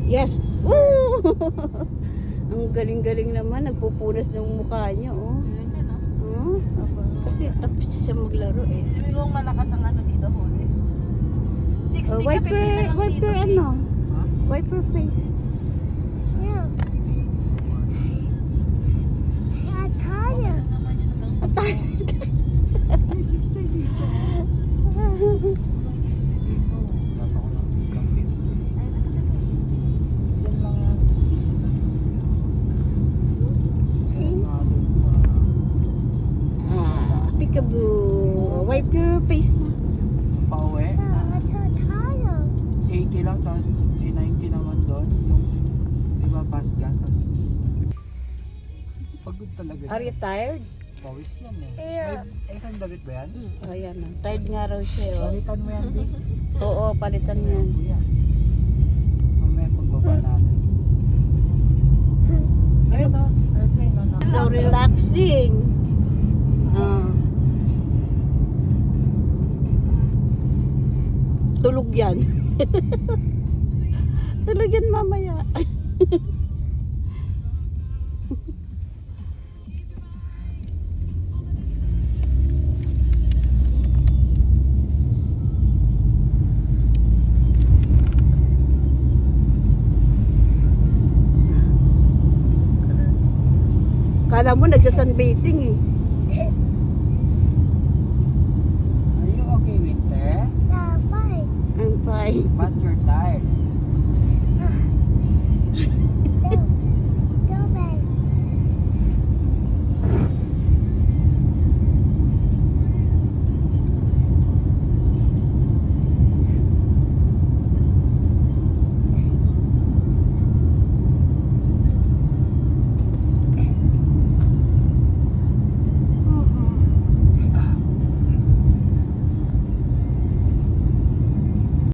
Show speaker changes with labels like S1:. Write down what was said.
S1: Yes. Woo! Ang galing-galing naman. Nagpupunas ng mukha niya, oh.
S2: Ganyan, no?
S1: Kasi tapos siya maglaro eh.
S2: Sabi kong malakas ang ano dito, huli. 60 ka, 50 na lang
S1: Wipe
S2: dito.
S1: your
S2: eh.
S1: ano? Wipe your face.
S3: Yeah. I'm tired.
S2: Naman yun daw sa
S4: May 60 dito. Dito. Wala pa ko ng kapit.
S2: Ay, nakatagay.
S4: Diyan lang yan. Diyan nga doon sa...
S1: Peekaboo. Wipe your face na.
S4: Pauwi.
S3: I'm so tired.
S4: 80 lang, tapos 90 naman doon. Yung, di ba, fast gas. Tapos, pagod talaga.
S1: Are you tired?
S4: Pawis yan eh.
S3: Yeah.
S4: May isang damit ba yan?
S1: Oh, yan na. Tired nga raw siya, oh.
S4: Palitan mo yan, Di.
S1: Oo, palitan mo yan.
S4: Yan. Mamaya pagbaba natin. Ayun o. Airplane o.
S1: So relaxing. Tulog yan. Tulog yan mamaya. Kala mo nagsasunbathing eh.
S4: Are you okay with that?
S3: Yeah, fine.
S1: I'm fine.
S4: But you're tired.